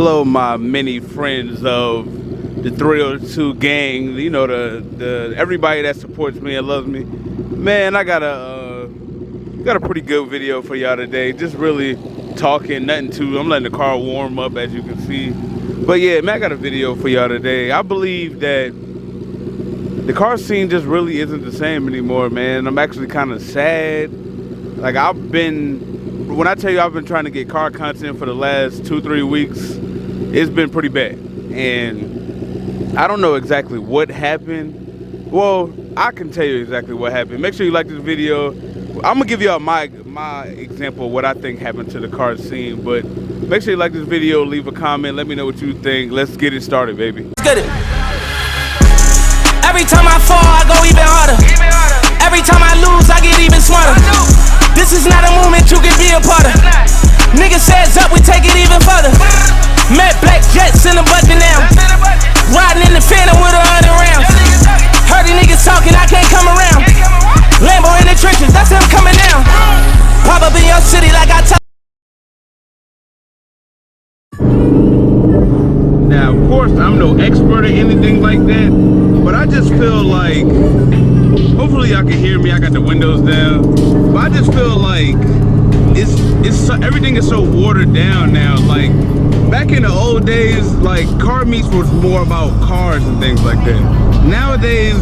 Hello, my many friends of the 302 gang. You know, the everybody that supports me and loves me. Man, I got a pretty good video for y'all today. Just really talking, nothing too. I'm letting the car warm up, as you can see. But yeah, man, I got a video for y'all today. I believe that the car scene just really isn't the same anymore, man. I'm actually kind of sad. Like, when I tell you I've been trying to get car content for the last 2-3 weeks, it's been pretty bad. And I don't know exactly what happened. Well, I can tell you exactly what happened. Make sure you like this video. I'm gonna give y'all my example of what I think happened to the car scene, but make sure you like this video, leave a comment, let me know what you think. Let's get it started, baby. Let's get it. Every time I fall, I go even harder. Every time I lose, I get even smarter. This is not a movement you can be a part of. Niggas says up, we take it even further. Met black jets in the budget now. Riding in the Phantom with 100 rounds. Heard these niggas talking, I can't come around. Lambo in the trenches, that's him coming down. Pop up in your city like I talk. Now, of course, I'm no expert or anything like that, but I just feel like, hopefully y'all can hear me, I got the windows down, but I just feel like everything is so watered down now. Like, back in the old days, like, car meets was more about cars and things like that. Nowadays,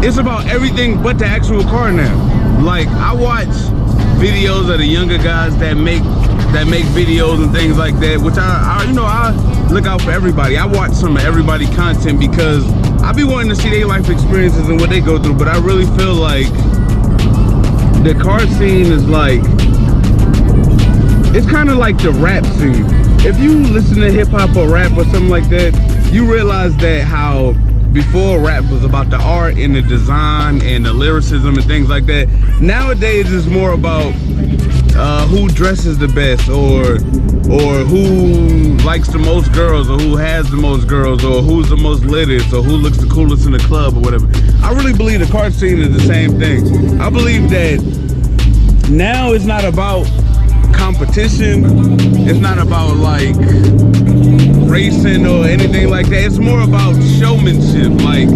it's about everything but the actual car now. Like, I watch videos of the younger guys that make videos and things like that, which I look out for everybody. I watch some of everybody content because I be wanting to see their life experiences and what they go through, but I really feel like the car scene is like, it's kind of like the rap scene. If you listen to hip hop or rap or something like that, you realize that how before rap was about the art and the design and the lyricism and things like that, nowadays it's more about who dresses the best, or who likes the most girls, or who has the most girls, or who's the most littest, or who looks the coolest in the club, or whatever. I really believe the car scene is the same thing. I believe that now it's not about competition, it's not about like racing or anything like that. It's more about showmanship. Like,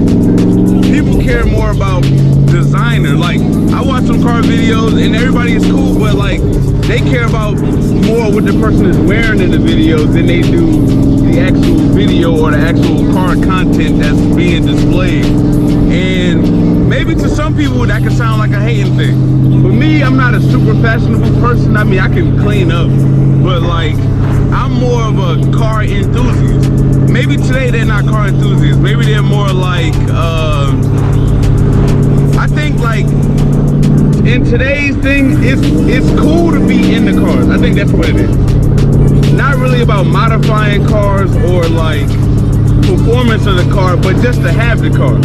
people care more about designer. Like, I watch some car videos and everybody is cool, but like, they care about more what the person is wearing in the videos than they do the actual video or the actual car content that's being displayed. And maybe to some people that can sound like a hating thing. For me, I'm not a super fashionable person. I mean, I can clean up, but like, I'm more of a car enthusiast. Maybe today they're not car enthusiasts. Maybe they're more like, I think like in today's thing, it's cool to be in the cars. I think that's what it is. Not really about modifying cars or like performance of the car, but just to have the car.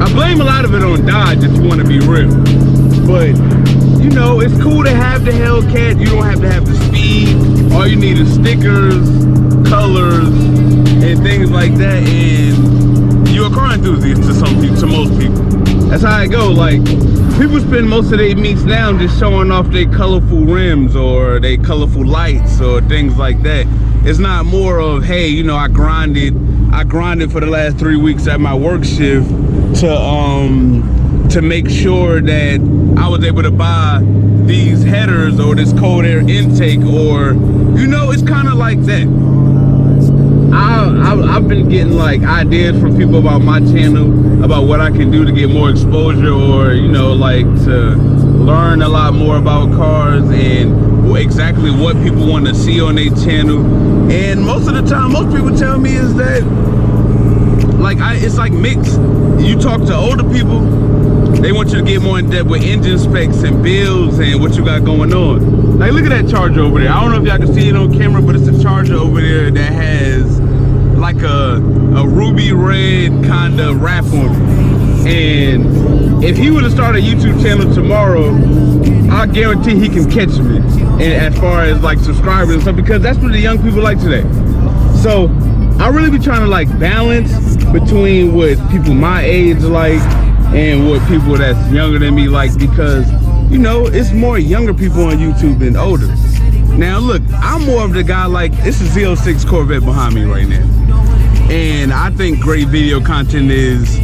I blame a lot of it on Dodge, if you want to be real. But you know, it's cool to have the Hellcat. You don't have to have the speed. All you need is stickers, colors, and things like that. And you're a car enthusiast to some people, to most people. That's how it go. Like, people spend most of their meets now just showing off their colorful rims or their colorful lights or things like that. It's not more of, hey, you know, I grinded for the last 3 weeks at my work shift to make sure that I was able to buy these headers or this cold air intake, or, you know, it's kind of like that. I've been getting like ideas from people about my channel, about what I can do to get more exposure, or, you know, like to learn a lot more about cars and exactly what people want to see on their channel. And most of the time, most people tell me is that, like, it's like mixed. You talk to older people, they want you to get more in depth with engine specs and builds and what you got going on. Like, look at that Charger over there. I don't know if y'all can see it on camera, but it's a Charger over there that has like a ruby red kind of wrap on it. And if he were to start a YouTube channel tomorrow, I guarantee he can catch me. And as far as like subscribers and stuff, because that's what the young people like today. So I really be trying to like balance between what people my age like and what people that's younger than me like, because, you know, it's more younger people on YouTube than older. Now look, I'm more of the guy like, it's a Z06 Corvette behind me right now. And I think great video content is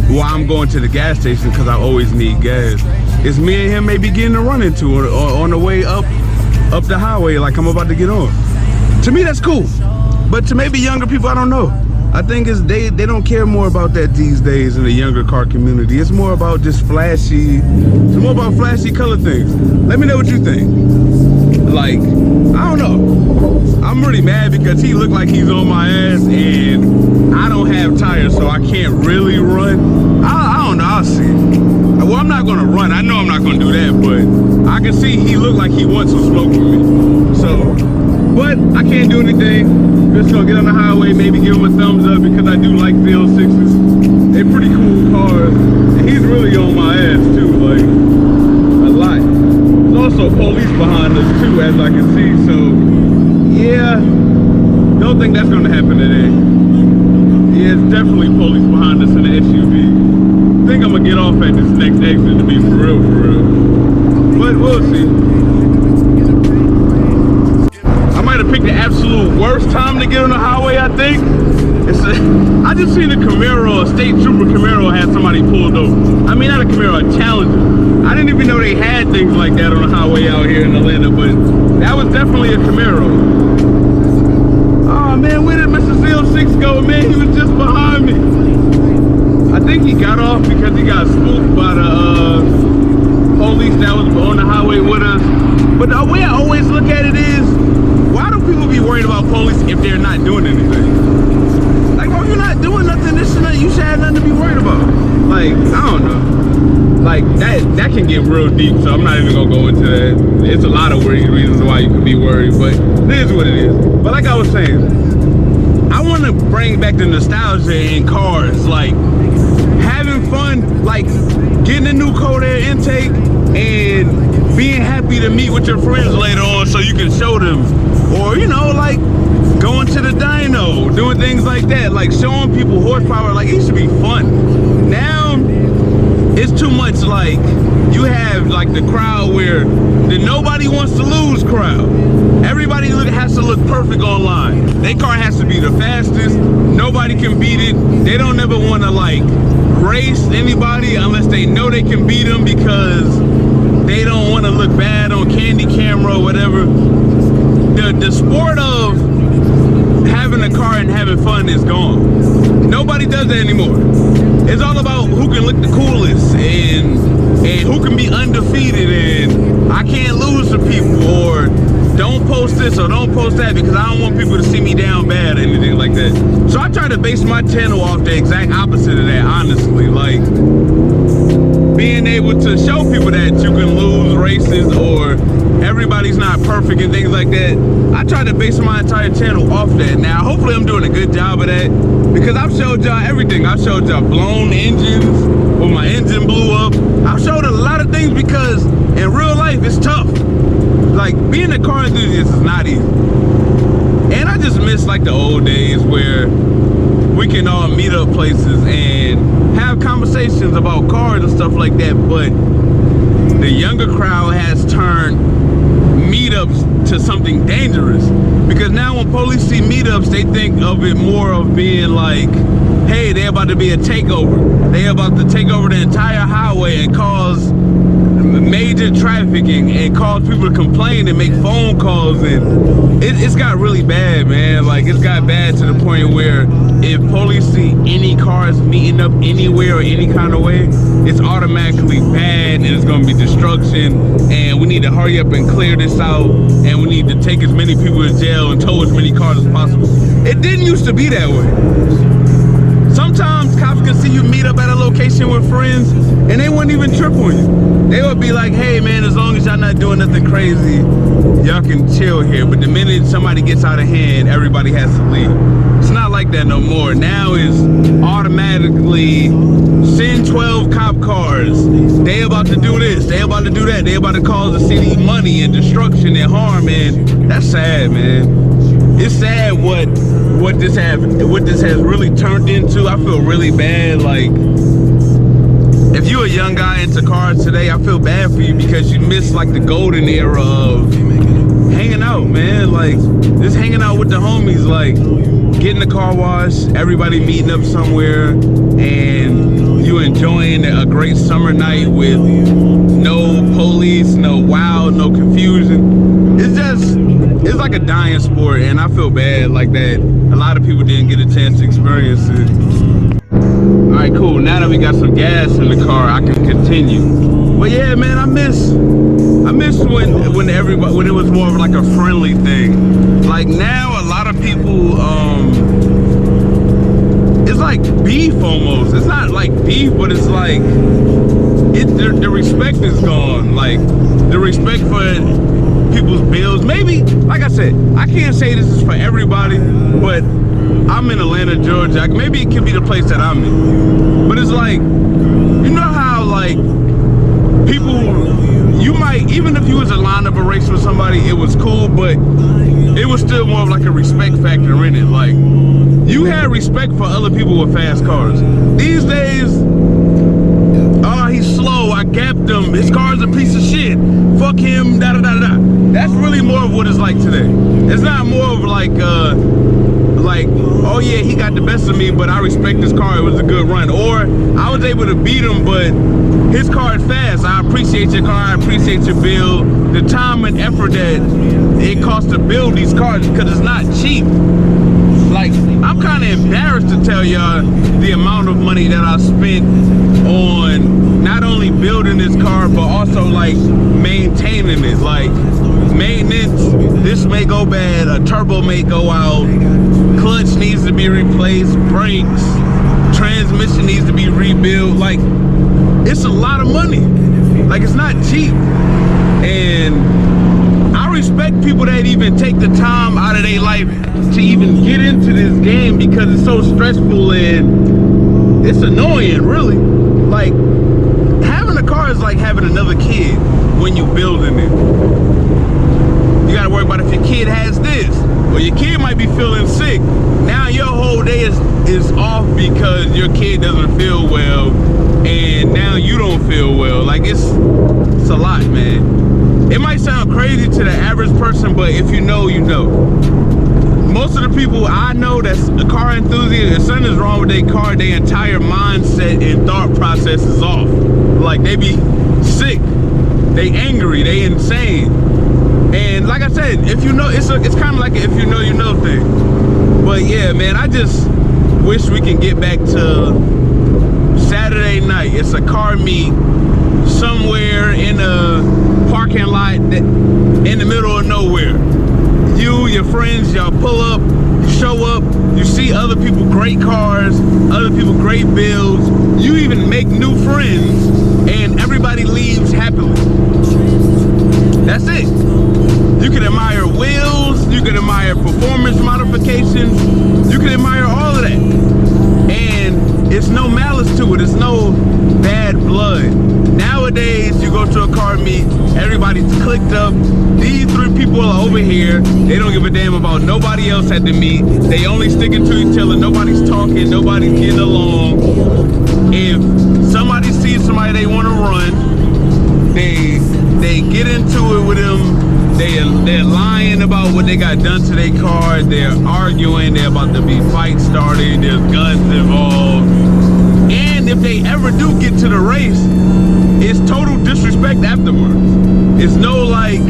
why I'm going to the gas station, because I always need gas. It's me and him maybe getting a run into or on the way up the highway like I'm about to get on. To me, that's cool. But to maybe younger people, I don't know. I think it's they don't care more about that these days in the younger car community. It's more about just flashy, it's more about flashy color things. Let me know what you think. Like, I don't know. I'm really mad because he looked like he's on my ass and I don't have tires, so I can't really run. I don't know, I'll see. Well, I'm not gonna run. I know I'm not gonna do that, but I can see he looked like he wants some smoke from me. So, but I can't do anything. Just gonna get on the highway, maybe give him a thumbs up because I do like the 06s. They're pretty cool cars. And he's really on my ass too, like a lot. There's also police behind us too, as I can see. So yeah, don't think that's gonna happen today. Yeah, it's definitely police behind us in the SUV. I think I'm gonna get off at this next exit to be for real. But we'll see. I might have picked the absolute worst time to get on the highway, I think. I just seen a Camaro, a state trooper Camaro had somebody pulled over. I mean, not a Camaro, a Challenger. I didn't even know they had things like that on the highway out here in Atlanta, but that was definitely a Camaro. Oh man, where did Mr. Z06 go, man? He was just behind me. I think he got off because he got spooked by the police that was on the highway with us. But the way I always look at it is, why do people be worried about police if they're not doing anything? Like, oh, you're not doing nothing, this and that, you should have nothing to be worried about. Like, I don't know. Like, that can get real deep, so I'm not even gonna go into that. It's a lot of reasons why you could be worried, but it is what it is. But like I was saying, I want to bring back the nostalgia in cars, like having fun, like getting a new cold air intake and being happy to meet with your friends later on so you can show them. Or, you know, like going to the dyno, doing things like that, like showing people horsepower. Like, it used to be fun. Now it's too much. Like, you have like the crowd where the nobody wants to lose crowd. Everybody has to look perfect online. Their car has to be the fastest. Nobody can beat it. They don't ever want to like race anybody unless they know they can beat them because they don't want to look bad on candy camera or whatever. The sport of having a car and having fun is gone. Nobody does that anymore. It's all about who can look the coolest and who can be undefeated and I can't lose to people, or don't post this or don't post that because I don't want people to see me down bad or anything like that. So I try to base my channel off the exact opposite of that, honestly. Like, being able to show people that you can lose races or everybody's not perfect and things like that. I try to base my entire channel off that. Now, hopefully I'm doing a good job of that because I've showed y'all everything. I've showed y'all blown engines, when my engine blew up. I've showed a lot of things because in real life, it's tough. Like, being a car enthusiast is not easy. And I just miss like the old days where we can all meet up places and have conversations about cars and stuff like that. But the younger crowd has turned meetups to something dangerous, because now when police see meetups, they think of it more of being like, hey, they're about to be a takeover. They're about to take over the entire highway and cause major trafficking and cause people to complain and make phone calls, and it's got really bad, man. Like, it's got bad to the point where if police see any cars meeting up anywhere or any kind of way, it's automatically bad and it's gonna be destruction, and we need to hurry up and clear this out, and we need to take as many people to jail and tow as many cars as possible. It didn't used to be that way. Sometimes cops can see you meet up at a location with friends and they wouldn't even trip on you. They would be like, hey man, as long as y'all not doing nothing crazy, y'all can chill here. But the minute somebody gets out of hand, everybody has to leave. It's not like that no more. Now it's automatically send 12 cop cars. They about to do this, they about to do that, they about to cause the city money and destruction and harm, and that's sad, man. It's sad what this has really turned into. I feel really bad. Like, if you're a young guy into cars today, I feel bad for you because you miss like the golden era of hanging out, man. Like, just hanging out with the homies, like, getting the car wash, everybody meeting up somewhere, and you enjoying a great summer night with no police, no wild, no confusion. It's like a dying sport, and I feel bad like that a lot of people didn't get a chance to experience it. All right, cool. Now that we got some gas in the car, I can continue. But yeah, man, I miss when it was more of like a friendly thing. Like now, a lot of people, it's like beef almost. It's not like beef, but it's like the respect is gone. Like the respect for people's bills. Maybe, like I said, I can't say this is for everybody, but I'm in Atlanta, Georgia. Maybe it could be the place that I'm in. But it's like, you know how like people, you might, even if you was in line up a race with somebody, it was cool, but it was still more of like a respect factor in it. Like, you had respect for other people with fast cars. These days, oh, he's slow, I gapped him, his car's a piece of shit, fuck him, da da da da. That's really more of what it's like today. It's not more of like, oh yeah, he got the best of me, but I respect his car, it was a good run. Or, I was able to beat him, but his car is fast. I appreciate your car, I appreciate your build. The time and effort that it costs to build these cars, because it's not cheap. Like, I'm kind of embarrassed to tell y'all the amount of money that I spent on not only building this car, but also like maintaining it. Like, maintenance, this may go bad, a turbo may go out, clutch needs to be replaced, brakes, transmission needs to be rebuilt. Like, it's a lot of money. Like, it's not cheap. And I respect people that even take the time out of their life to even get into this game, because it's so stressful and it's annoying, really. Like, having a car is like having another kid when you building it. You gotta worry about if your kid has this, or your kid might be feeling sick. Now your whole day is off because your kid doesn't feel well, and now you don't feel well. Like, it's a lot, man. It might sound crazy to the average person, but if you know, you know. Most of the people I know that's a car enthusiast, if something is wrong with their car, their entire mindset and thought process is off. Like, they be sick, they angry, they insane. And like I said, if you know, it's kind of like an if you know, you know thing. But yeah, man, I just wish we can get back to Saturday night. It's a car meet somewhere in a parking lot in the middle of nowhere. You, your friends, y'all pull up, you show up, you see other people, great cars, other people, great builds. You even make new friends, and everybody leaves happily. That's it. You can admire wheels, you can admire performance modifications, you can admire all of that. And it's no malice to it, it's no bad blood. Nowadays, you go to a car meet, everybody's clicked up. These three people are over here, they don't give a damn about nobody else at the meet. They only sticking to each other, nobody's talking, nobody's getting along. If somebody sees somebody they want to run, they get into it with them. They're lying about what they got done to their car. They're arguing. They're about to be fights started. There's guns involved. And if they ever do get to the race, it's total disrespect afterwards. It's no like,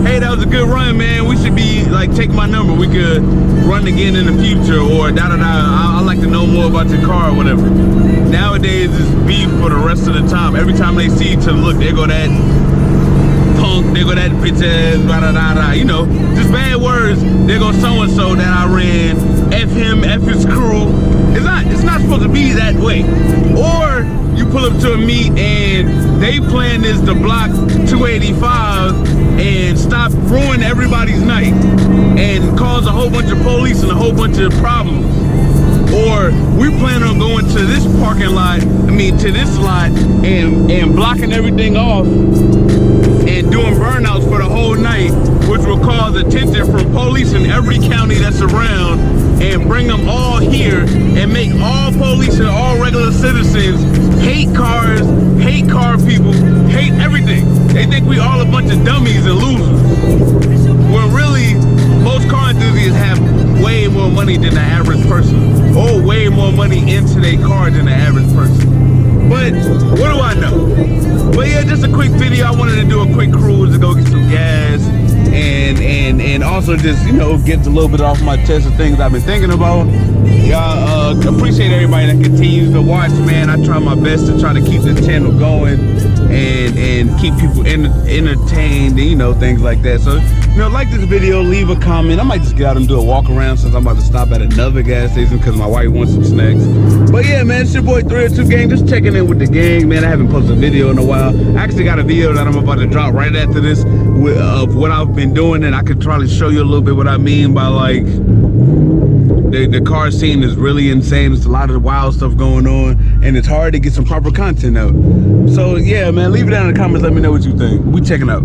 hey, that was a good run, man. We should be like, take my number. We could run again in the future, or da da da. I'd like to know more about your car or whatever. Nowadays, it's beef for the rest of the time. Every time they see each other, look, there go that punk, there go that bitch ass, da da da da. You know, just bad words. There go so and so that I ran. F him, F his crew. It's not supposed to be that way. Or you pull up to a meet and they plan is to block 285 and stop, ruin everybody's night and cause a whole bunch of police and a whole bunch of problems. Or we plan on going to this parking lot, to this lot and blocking everything off and doing burnouts for the whole night, which will cause attention from police in every county that's around and bring them all here and make all police and all regular citizens hate cars, hate car people, hate everything. They think we all a bunch of dummies and losers. When really, more money than the average person, or way more money into their car than the average person. But what do I know? But yeah, just a quick video. I wanted to do a quick cruise to go get some gas and also just, you know, get a little bit off my chest of things I've been thinking about. Y'all appreciate everybody that continues to watch, man. I try my best to try to keep this channel going and keep people entertained and, you know, things like that. So, you know, like this video, leave a comment. I might just get out and do a walk around since I'm about to stop at another gas station because my wife wants some snacks. But yeah, man, it's your boy 302 Gang, just checking in with the gang, man. I haven't posted a video in a while. I actually got a video that I'm about to drop right after this of what I've been doing, and I could probably show you a little bit what I mean by, like, the car scene is really insane. There's a lot of wild stuff going on, and it's hard to get some proper content out. So yeah, man, leave it down in the comments. Let me know what you think. We checking out.